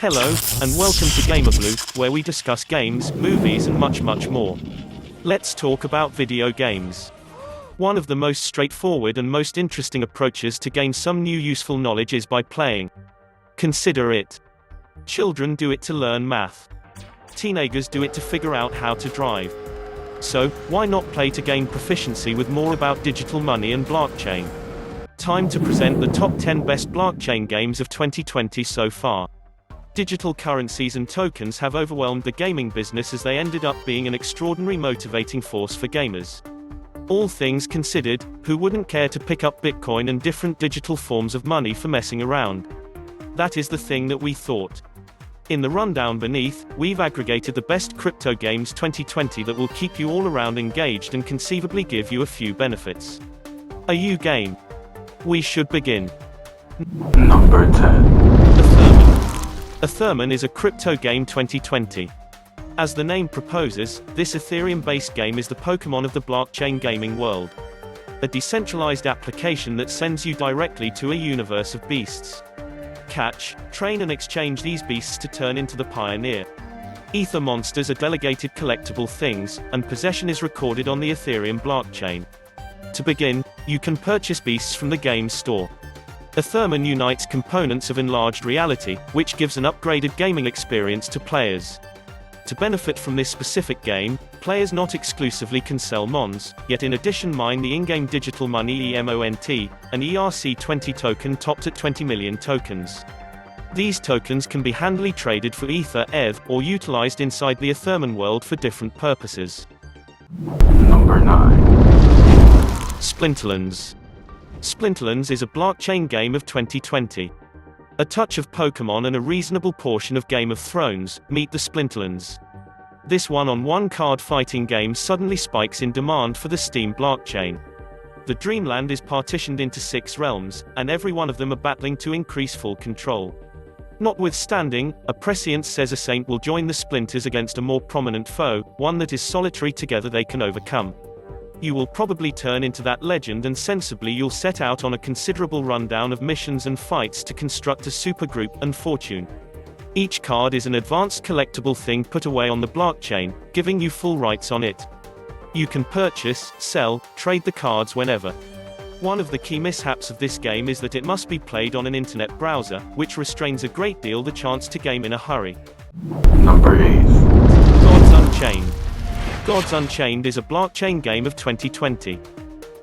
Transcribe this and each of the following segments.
Hello, and welcome to Gamerbloo, where we discuss games, movies and much more. Let's talk about video games. One of the most straightforward and most interesting approaches to gain some new useful knowledge is by playing. Consider it. Children do it to learn math. Teenagers do it to figure out how to drive. So, why not play to gain proficiency with more about digital money and blockchain? Time to present the top 10 best blockchain games of 2020 so far. Digital currencies and tokens have overwhelmed the gaming business as they ended up being an extraordinary motivating force for gamers. All things considered, who wouldn't care to pick up Bitcoin and different digital forms of money for messing around? That is the thing that we thought. In the rundown beneath, we've aggregated the best crypto games 2020 that will keep you all around engaged and conceivably give you a few benefits. Are you game? We should begin. Number 10. Athurman. Athurman is a crypto game 2020. As the name proposes, this Ethereum-based game is the Pokemon of the blockchain gaming world. A decentralized application that sends you directly to a universe of beasts. Catch, train and exchange these beasts to turn into the pioneer. Ether monsters are delegated collectible things, and possession is recorded on the Ethereum blockchain. To begin, you can purchase beasts from the game's store. Athurman unites components of enlarged reality, which gives an upgraded gaming experience to players. To benefit from this specific game, players not exclusively can sell mons, yet in addition mine the in-game digital money EMONT, an ERC20 token topped at 20 million tokens. These tokens can be handily traded for Ether, ETH, or utilized inside the Athurman world for different purposes. Number 9. Splinterlands. Splinterlands is a blockchain game of 2020. A touch of Pokemon and a reasonable portion of Game of Thrones, meet the Splinterlands. This one-on-one card fighting game suddenly spikes in demand for the Steam blockchain. The Dreamland is partitioned into 6 realms, and every one of them are battling to increase full control. Notwithstanding, a prescience says a saint will join the Splinters against a more prominent foe, one that is solitary together they can overcome. You will probably turn into that legend and sensibly you'll set out on a considerable rundown of missions and fights to construct a supergroup and fortune. Each card is an advanced collectible thing put away on the blockchain, giving you full rights on it. You can purchase, sell, trade the cards whenever. One of the key mishaps of this game is that it must be played on an internet browser, which restrains a great deal the chance to game in a hurry. Number 8. Gods Unchained. Gods Unchained is a blockchain game of 2020.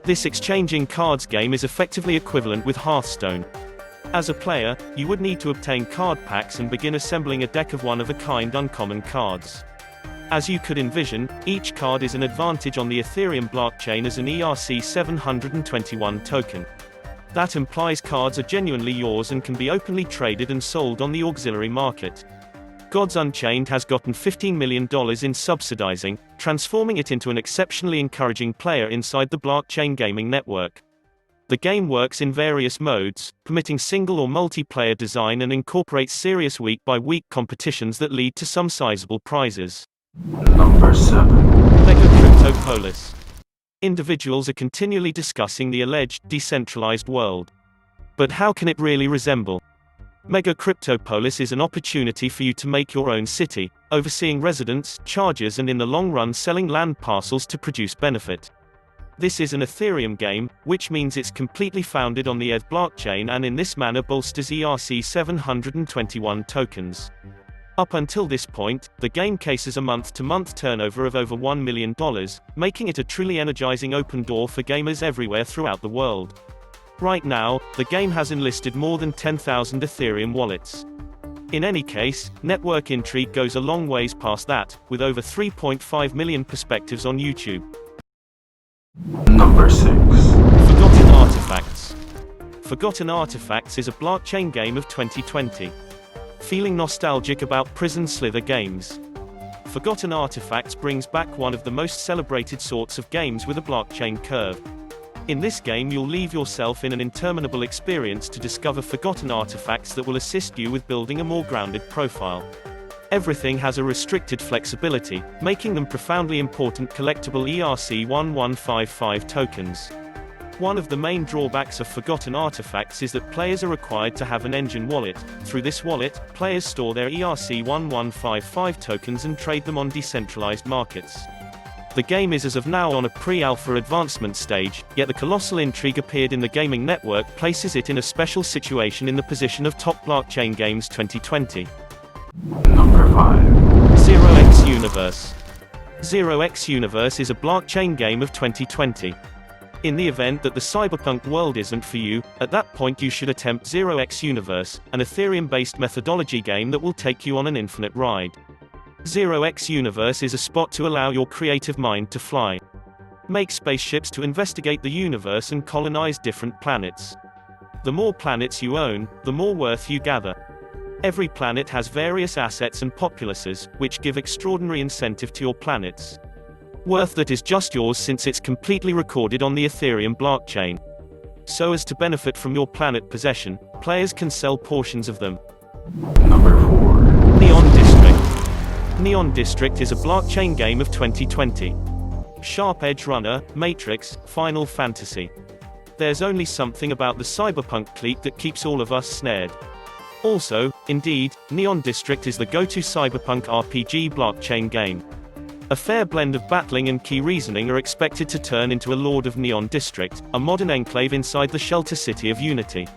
This exchanging cards game is effectively equivalent with Hearthstone. As a player, you would need to obtain card packs and begin assembling a deck of one-of-a-kind uncommon cards. As you could envision, each card is an advantage on the Ethereum blockchain as an ERC721 token. That implies cards are genuinely yours and can be openly traded and sold on the auxiliary market. Gods Unchained has gotten $15 million in subsidizing, transforming it into an exceptionally encouraging player inside the blockchain gaming network. The game works in various modes, permitting single or multiplayer design and incorporates serious week-by-week competitions that lead to some sizable prizes. Number 7. Mega Cryptopolis. Individuals are continually discussing the alleged decentralized world. But how can it really resemble? Mega Cryptopolis is an opportunity for you to make your own city, overseeing residents, charges and in the long run selling land parcels to produce benefit. This is an Ethereum game, which means it's completely founded on the ETH blockchain and in this manner bolsters ERC721 tokens. Up until this point, the game cases a month-to-month turnover of over $1 million, making it a truly energizing open door for gamers everywhere throughout the world. Right now, the game has enlisted more than 10,000 Ethereum wallets. In any case, network intrigue goes a long ways past that, with over 3.5 million perspectives on YouTube. Number 6. Forgotten Artifacts. Forgotten Artifacts is a blockchain game of 2020. Feeling nostalgic about Prison Slither games? Forgotten Artifacts brings back one of the most celebrated sorts of games with a blockchain curve. In this game you'll leave yourself in an interminable experience to discover forgotten artifacts that will assist you with building a more grounded profile. Everything has a restricted flexibility, making them profoundly important collectible ERC1155 tokens. One of the main drawbacks of forgotten artifacts is that players are required to have an engine wallet. Through this wallet, players store their ERC-1155 tokens and trade them on decentralized markets. The game is as of now on a pre-alpha advancement stage, yet the colossal intrigue appeared in the gaming network places it in a special situation in the position of top blockchain games 2020. Number 5. ZeroX Universe. ZeroX Universe is a blockchain game of 2020. In the event that the cyberpunk world isn't for you, at that point you should attempt ZeroX Universe, an Ethereum-based methodology game that will take you on an infinite ride. ZeroX Universe is a spot to allow your creative mind to fly. Make spaceships to investigate the universe and colonize different planets. The more planets you own, the more worth you gather. Every planet has various assets and populaces, which give extraordinary incentive to your planets. Worth that is just yours since it's completely recorded on the Ethereum blockchain. So as to benefit from your planet possession, players can sell portions of them. Number 4. Neon District. Neon District is a blockchain game of 2020. Sharp Edge Runner, Matrix, Final Fantasy. There's only something about the cyberpunk clique that keeps all of us snared. Also, indeed, Neon District is the go-to cyberpunk RPG blockchain game. A fair blend of battling and key reasoning are expected to turn into a Lord of Neon District, a modern enclave inside the shelter city of Unity.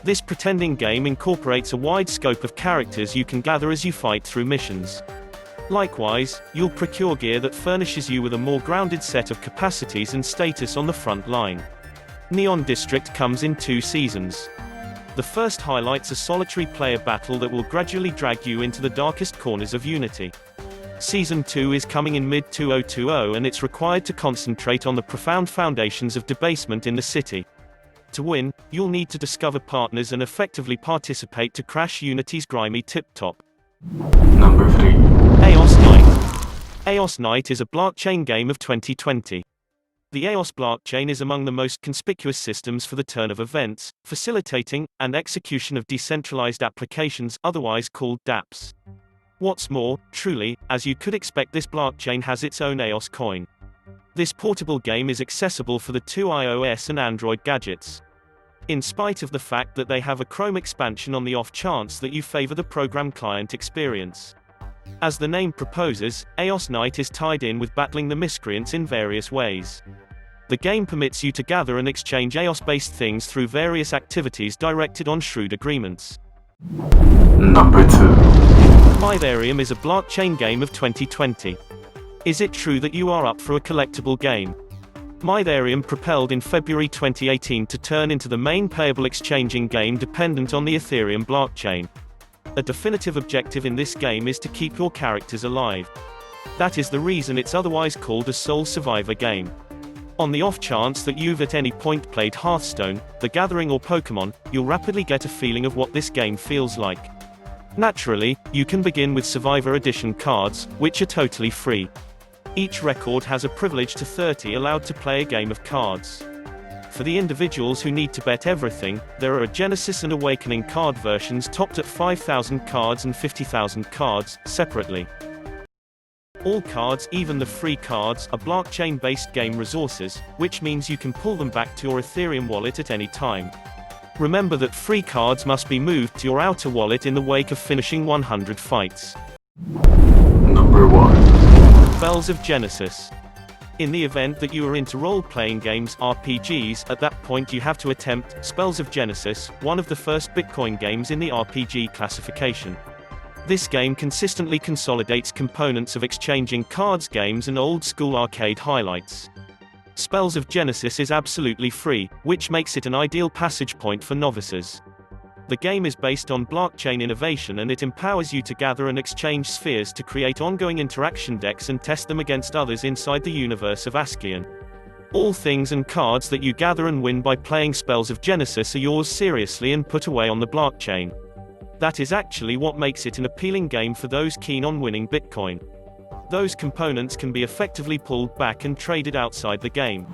This pretending game incorporates a wide scope of characters you can gather as you fight through missions. Likewise, you'll procure gear that furnishes you with a more grounded set of capacities and status on the front line. Neon District comes in 2 seasons. The first highlights a solitary player battle that will gradually drag you into the darkest corners of Unity. Season 2 is coming in mid-2020 and it's required to concentrate on the profound foundations of debasement in the city. To win, you'll need to discover partners and effectively participate to crash Unity's grimy tip-top. Number 3. EOS Night. EOS Night is a blockchain game of 2020. The EOS blockchain is among the most conspicuous systems for the turn of events, facilitating, and execution of decentralized applications, otherwise called dApps. What's more, truly, as you could expect, this blockchain has its own EOS coin. This portable game is accessible for the 2 iOS and Android gadgets. In spite of the fact that they have a Chrome expansion on the off chance that you favor the program client experience. As the name proposes, EOS Night is tied in with battling the miscreants in various ways. The game permits you to gather and exchange EOS-based things through various activities directed on shrewd agreements. Number 2. Myvarium is a blockchain game of 2020. Is it true that you are up for a collectible game? Myvarium propelled in February 2018 to turn into the main payable exchanging game dependent on the Ethereum blockchain. A definitive objective in this game is to keep your characters alive. That is the reason it's otherwise called a sole survivor game. On the off chance that you've at any point played Hearthstone, The Gathering or Pokemon, you'll rapidly get a feeling of what this game feels like. Naturally, you can begin with Survivor Edition cards, which are totally free. Each record has a privilege to 30 allowed to play a game of cards. For the individuals who need to bet everything, there are a Genesis and Awakening card versions topped at 5,000 cards and 50,000 cards, separately. All cards, even the free cards, are blockchain-based game resources, which means you can pull them back to your Ethereum wallet at any time. Remember that free cards must be moved to your outer wallet in the wake of finishing 100 fights. Number 1. Spells of Genesis. In the event that you are into role-playing games, RPGs, at that point you have to attempt Spells of Genesis, one of the first Bitcoin games in the RPG classification. This game consistently consolidates components of exchanging cards games and old-school arcade highlights. Spells of Genesis is absolutely free, which makes it an ideal passage point for novices. The game is based on blockchain innovation and it empowers you to gather and exchange spheres to create ongoing interaction decks and test them against others inside the universe of Askian. All things and cards that you gather and win by playing Spells of Genesis are yours seriously and put away on the blockchain. That is actually what makes it an appealing game for those keen on winning Bitcoin. Those components can be effectively pulled back and traded outside the game.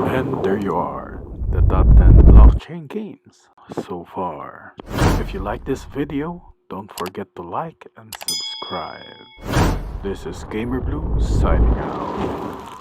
And there you are, the top 10 blockchain games so far. If you like this video, don't forget to like and subscribe. This is Gamerbloo signing out.